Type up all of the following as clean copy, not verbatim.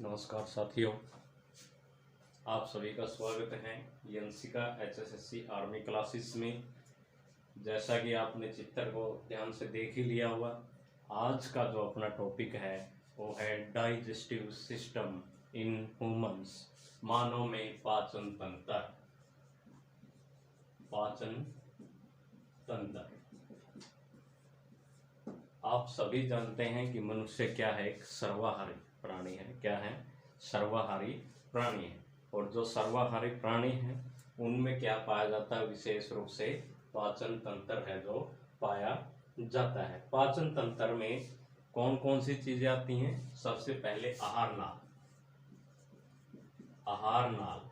नमस्कार साथियों, आप सभी का स्वागत है यंसिका HSSC आर्मी क्लासेस में। जैसा कि आपने चित्र को ध्यान से देख ही लिया हुआ, आज का जो अपना टॉपिक है वो है डाइजेस्टिव सिस्टम इन ह्यूमंस, मानव में पाचन तंत्र। पाचन तंत्र आप सभी जानते हैं कि मनुष्य क्या है, एक सर्वाहारी प्राणी है। क्या है? सर्वाहारी प्राणी है। और जो सर्वाहारी प्राणी है उनमें क्या पाया जाता है? विशेष रूप से पाचन तंत्र है जो पाया जाता है। पाचन तंत्र में कौन कौन सी चीजें आती हैं? सबसे पहले आहार नाल, आहार नाल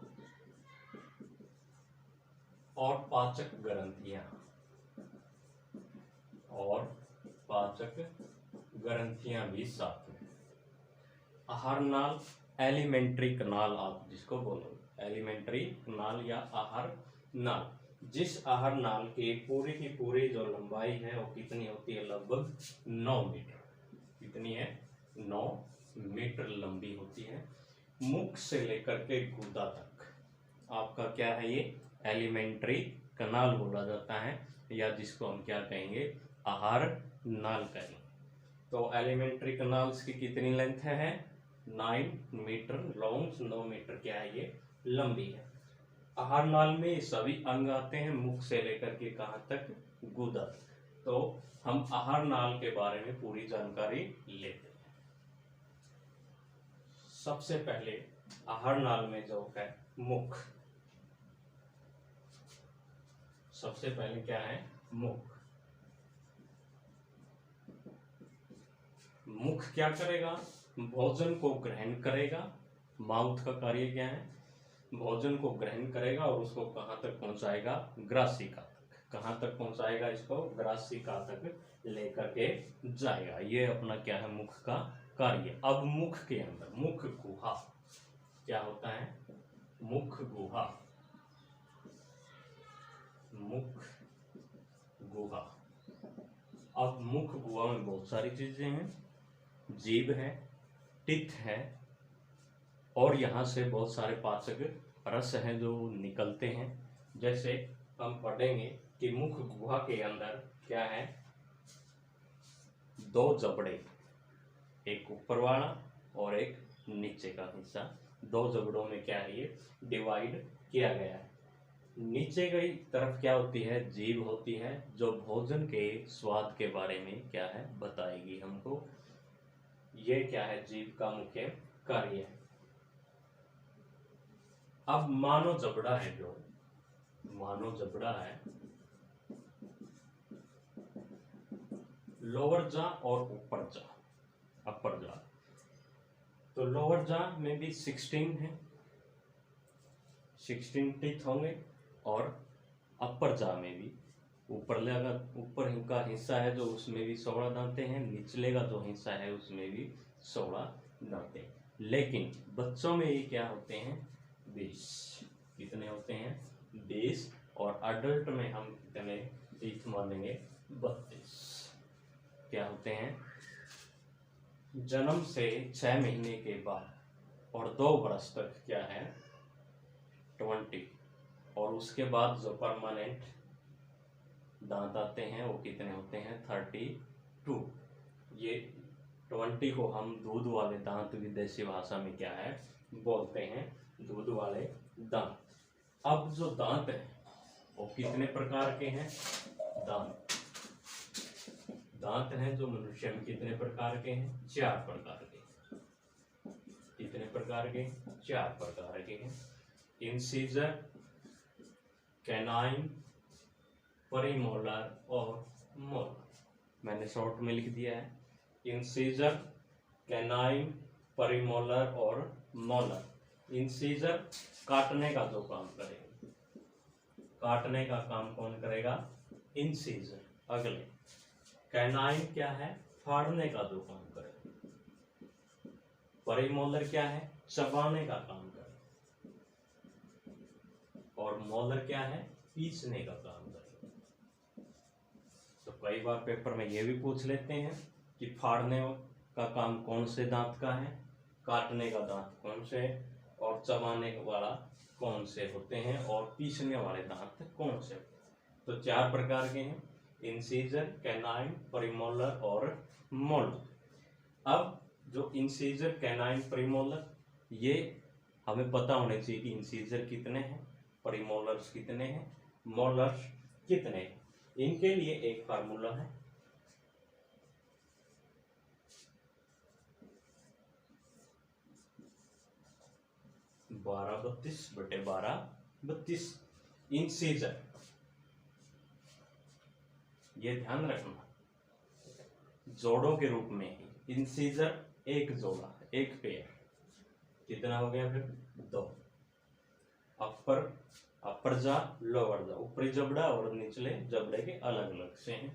और पाचक ग्रंथियां, और पाचक ग्रंथियां भी साथ में। आहार नाल, एलिमेंट्री कनाल आप जिसको बोलोगे, एलिमेंट्री कनाल या आहार नाल। जिस आहार नाल के पूरी की पूरी जो लंबाई है वो कितनी होती है? लगभग 9 मीटर। कितनी है? 9 मीटर लंबी होती है। मुख से लेकर के गुदा तक आपका क्या है? ये एलिमेंट्री कनाल बोला जाता है, या जिसको हम क्या कहेंगे? आहार नाल कहेंगे। तो एलिमेंट्री कनाल्स की कितनी लेंथ है? 9 मीटर लॉन्ग, 9 मीटर क्या है? ये लंबी है। आहार नाल में सभी अंग आते हैं, मुख से लेकर के कहाँ तक? गुदा। तो हम आहार नाल के बारे में पूरी जानकारी लेते हैं। सबसे पहले आहार नाल में जो है मुख, सबसे पहले क्या है? मुख। मुख क्या करेगा? भोजन को ग्रहण करेगा। माउथ का कार्य क्या है? भोजन को ग्रहण करेगा और उसको कहाँ तक पहुंचाएगा? ग्रासिका तक। कहाँ तक पहुंचाएगा इसको? ग्रासिका तक लेकर के जाएगा। ये अपना क्या है? मुख का कार्य। अब मुख के अंदर मुख गुहा क्या होता है? मुख गुहा, मुख गुहा। अब मुख गुहा में बहुत सारी चीजें हैं। जीभ है, टिथ है, और यहाँ से बहुत सारे पाचक रस हैं जो निकलते हैं। जैसे हम पढ़ेंगे कि मुख गुहा के अंदर क्या है? 2 जबड़े, एक ऊपर वाला और एक नीचे का हिस्सा। 2 जबड़ों में क्या है? ये डिवाइड किया गया है। नीचे की तरफ क्या होती है? जीभ होती है, जो भोजन के स्वाद के बारे में क्या है? बताएगी हमको। ये क्या है? जीभ का मुख्य कार्य है। अब मानव जबड़ा है, जो मानव जबड़ा है, लोअर जा और ऊपर जा, अपर जा। तो लोअर जा में भी 16 है, 16 टीथ होंगे, और अपर जा में भी ऊपर का हिस्सा है जो उसमें भी 16 दांते हैं, निचले का जो हिस्सा है उसमें भी 16 दांते हैं। लेकिन बच्चों में ये क्या होते हैं? 20। कितने होते हैं? 20। और अडल्ट में हम कितने टीथ मानेंगे? 32। क्या होते हैं? जन्म से 6 महीने के बाद और 2 वर्ष तक क्या है? 20। और उसके बाद जो परमानेंट दांत आते हैं वो कितने होते हैं? 32। ये 20 को हम दूध वाले दांत विदेशी भाषा में क्या है? बोलते हैं दूध वाले दांत। अब जो दांत है वो कितने प्रकार के हैं? दांत हैं जो मनुष्य में कितने प्रकार के हैं? 4 प्रकार के। कितने प्रकार के? 4 प्रकार के हैं। इंसीजर, कैनाइन, परिमोलर और मोलर। मैंने शॉर्ट में लिख दिया है। इंसीजर, कैनाइन, परिमोलर और मोलर। इंसीजर काटने का जो काम करेगा, काटने का काम कौन करेगा? इंसीजर। अगले कैनाइन क्या है? फाड़ने का जो काम करेगा। परिमोलर क्या है? चबाने का काम करेगा। और मोलर क्या है? पीसने का काम करेगा। तो कई बार पेपर में ये भी पूछ लेते हैं कि फाड़ने का काम कौन से दांत का है, काटने का दांत कौन से है, और चबाने वाला कौन से होते हैं, और पीसने वाले दांत कौन से होते हैं। तो 4 प्रकार के हैं, इंसीजर, कैनाइन, प्रीमोलर और मोलर। अब जो इंसीजर, कैनाइन, प्रीमोलर, ये हमें पता होने चाहिए कि इंसीजर कितने हैं, प्रीमोलर्स कितने हैं, मोलर्स कितने हैं। इनके लिए एक फार्मूला है, बारह 32/12 इंसीजर। ये ध्यान रखना, जोड़ों के रूप में ही इंसीजर एक जोड़ा, एक पेयर, कितना हो गया फिर 2। अपर जा, लोअर जा, ऊपरी जबड़ा और निचले जबड़े के अलग अलग से हैं।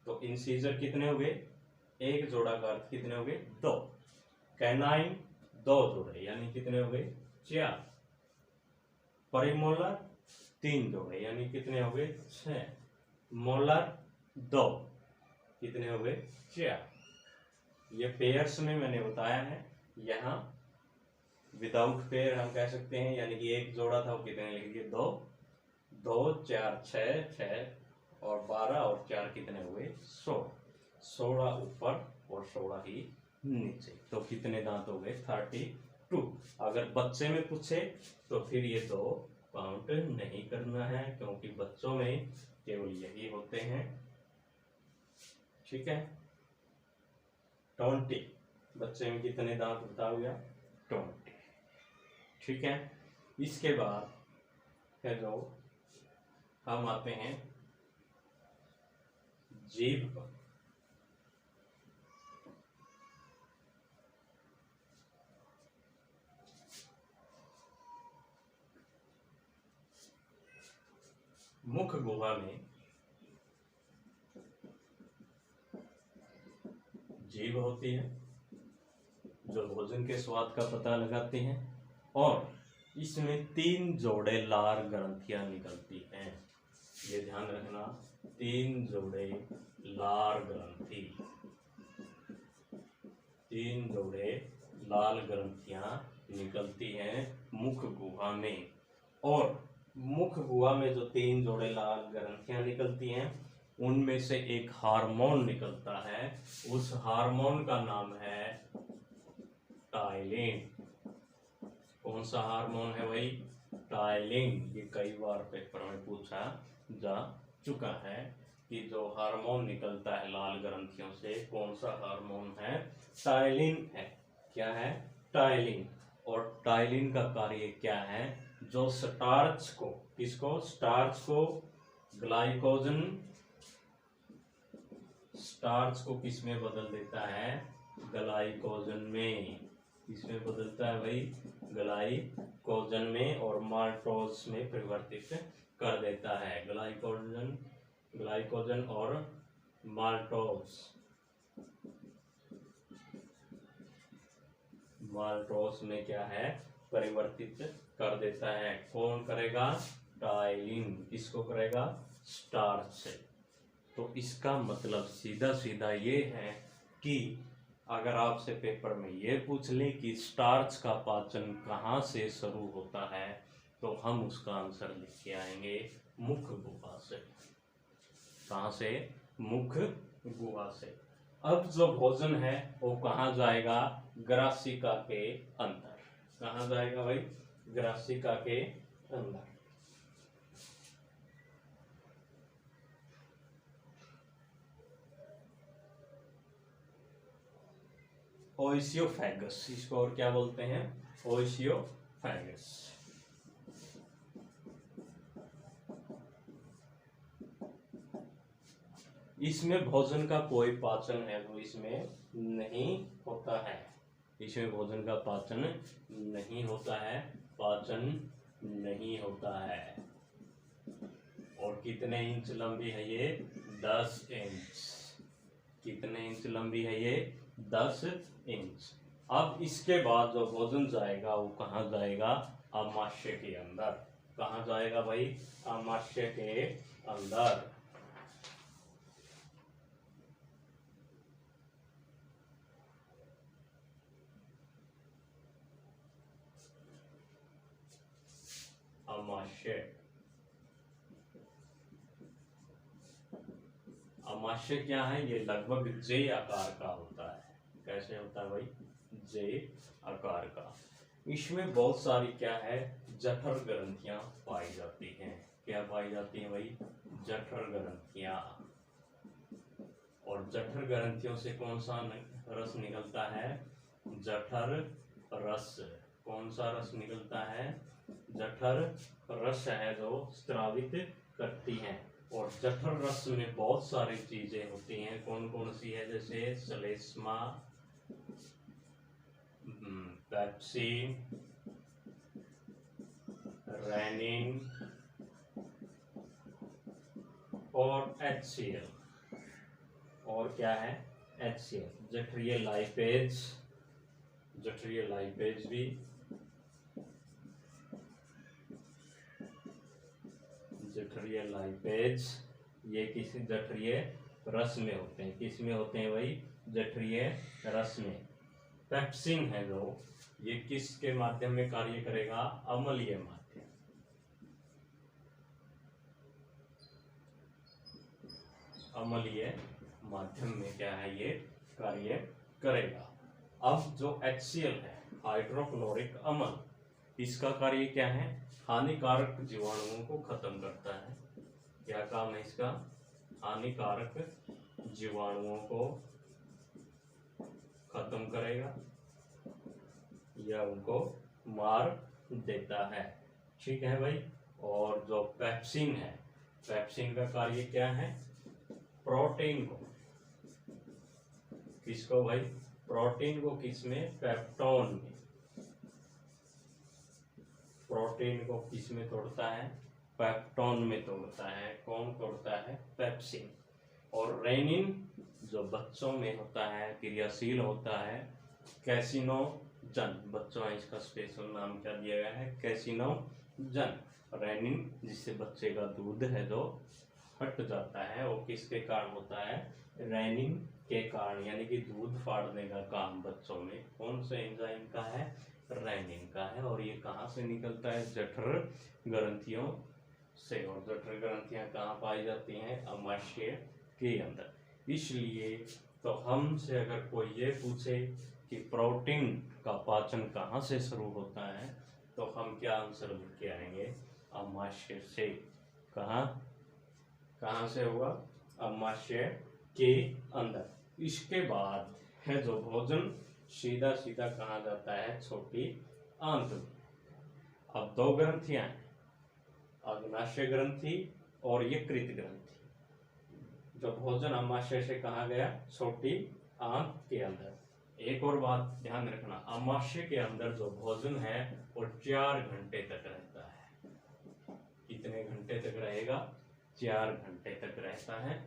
तो इंसीजर कितने हो गए, एक जोड़ा का अर्थ कितने हो गए 2। कैनाइन 2 जोड़े यानी कितने हो गए 4। प्रीमोलर 3 जोड़े यानी कितने हो गए 6। मोलर 2, कितने हो गए 4। ये पेयर्स में मैंने बताया है, यहाँ विदाउट पेयर हम कह सकते हैं, यानी कि एक जोड़ा था वो कितने लिख दिए 2, 2 4 6, 6 और 12 और 4 कितने हुए 16। 16 ऊपर और 16 ही नीचे, तो कितने दांत हो गए 32। अगर बच्चे में पूछे तो फिर ये 2 काउंट नहीं करना है, क्योंकि बच्चों में केवल यही होते हैं। ठीक है, 20, बच्चे में कितने दांत बताओ गया 20। ठीक है, इसके बाद है जो हम आते हैं जीभ पर। मुख गुहा में जीभ होती है, जो भोजन के स्वाद का पता लगाती हैं, और इसमें 3 जोड़े लार ग्रंथियां निकलती हैं। ये ध्यान रखना, 3 जोड़े लार ग्रंथि, 3 जोड़े लाल ग्रंथियां निकलती हैं मुख गुहा में। और मुख गुहा में जो 3 जोड़े लाल ग्रंथियां निकलती हैं, उनमें से एक हार्मोन निकलता है। उस हार्मोन का नाम है टाइलिन। कौन सा हार्मोन है भाई, टाइलिन। ये कई बार पेपर में पूछा जा चुका है कि जो हार्मोन निकलता है लाल ग्रंथियों से, कौन सा हार्मोन है, टाइलिन है। क्या है, टाइलिन। और टाइलिन का कार्य क्या है, जो स्टार्च को, किसको, स्टार्च को, ग्लाइकोजन, स्टार्च को किस में बदल देता है, ग्लाइकोजन में। किसमें बदलता है भाई, ग्लाइकोजन में, और माल्टोज में परिवर्तित कर देता है। ग्लाइकोजन और माल्टोज में क्या है, परिवर्तित कर देता है। कौन करेगा, टाइलिन। किसको करेगा, स्टार्च से। तो इसका मतलब सीधा सीधा ये है कि अगर आपसे पेपर में ये पूछ ले कि स्टार्च का पाचन कहाँ से शुरू होता है, तो हम उसका आंसर लिख के आएंगे मुख गुहा से। कहाँ से, मुख गुहा से। अब जो भोजन है वो कहाँ जाएगा, ग्रासिका के अंदर। कहाँ जाएगा भाई, ग्रासिका के अंदर। ओइसियोफेगस, इसको और क्या बोलते हैं, ओइसियोफेगस। इसमें भोजन का कोई पाचन है वो इसमें नहीं होता है। इसमें भोजन का पाचन नहीं होता है, पाचन नहीं होता है। और कितने इंच लंबी है ये, 10 इंच। कितने इंच लंबी है ये, 10 इंच। अब इसके बाद जो भोजन जाएगा वो कहाँ जाएगा, आमाशय के अंदर। कहाँ जाएगा भाई, आमाशय के अंदर। अमाशय। अमाशय क्या है? ये लगभग जे आकार का होता है। कैसे होता है भाई? जे आकार का। इसमें बहुत सारी क्या है? जठर ग्रंथियां पाई जाती हैं। क्या पाई जाती हैं भाई? जठर ग्रंथियां। और जठर ग्रंथियों से कौन सा रस निकलता है? जठर रस। कौन सा रस निकलता है? जठर रस है जो स्रावित करती हैं। और जठर रस में बहुत सारी चीजें होती हैं। कौन कौन सी है? जैसे श्लेष्मा, पेप्सिन, रेनिन और HCl। और क्या है? HCl। जठरीय लाइपेज, जठरीय लाइपेज भी, जठरीय लाइपेज ये किसी जठरीय रस में होते हैं। किस में होते हैं भाई? जठरीय रस में। पेप्सिन है जो, ये किसके माध्यम में कार्य करेगा? अम्लीय माध्यम। अम्लीय माध्यम में क्या है? ये कार्य करेगा। अब जो HCl है, हाइड्रोक्लोरिक अम्ल, इसका कार्य क्या है? हानिकारक जीवाणुओं को खत्म करता है। क्या काम है इसका? हानिकारक जीवाणुओं को खत्म करेगा या उनको मार देता है। ठीक है भाई। और जो पेप्सिन है, पेप्सिन का कार्य क्या है? प्रोटीन को, किसको भाई? प्रोटीन को किसमें? पेप्टोन में। प्रोटीन को किसमें तोड़ता है? पेप्टोन में तोड़ता है। कौन तोड़ता है? पेप्सिन। और रेनिन जो बच्चों में होता है, क्रियाशील होता है, कैसिनोजन। बच्चों, इसका स्पेशल नाम क्या दिया गया है? कैसिनोजन। रेनिन जिससे बच्चे का दूध है जो हट जाता है, वो किसके कारण होता है? रेनिन के कारण। यानी कि दूध फाड़ने का काम बच्चों में कौन से एंजाइम का है? रेनिन का है। और ये कहाँ से निकलता है? जठर ग्रंथियों से। और जठर ग्रंथियां कहाँ पाई जाती हैं? अमाशय के अंदर। इसलिए तो हमसे अगर कोई ये पूछे कि प्रोटीन का पाचन कहाँ से शुरू होता है, तो हम क्या आंसर लिख के आएंगे? अमाशय से। कहाँ से होगा? अमाशय के अंदर। इसके बाद है जो भोजन, सीधा सीधा कहाँ जाता है? छोटी आंत में। अब दो ग्रंथियां हैं, अग्नाशय ग्रंथि और यकृत ग्रंथि। जो भोजन अमाशय से कहाँ गया? छोटी आंत के अंदर। एक और बात ध्यान रखना, अमाशय के अंदर जो भोजन है वो 4 घंटे तक रहता है। कितने घंटे तक रहेगा? 4 घंटे तक रहता है।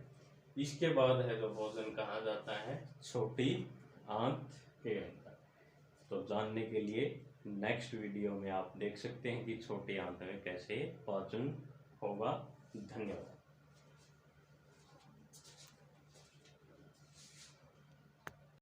इसके बाद है जो भोजन कहाँ जाता है? छोटी आंत के अंदर। तो जानने के लिए नेक्स्ट वीडियो में आप देख सकते हैं कि छोटी आंत में कैसे पाचन होगा। धन्यवाद।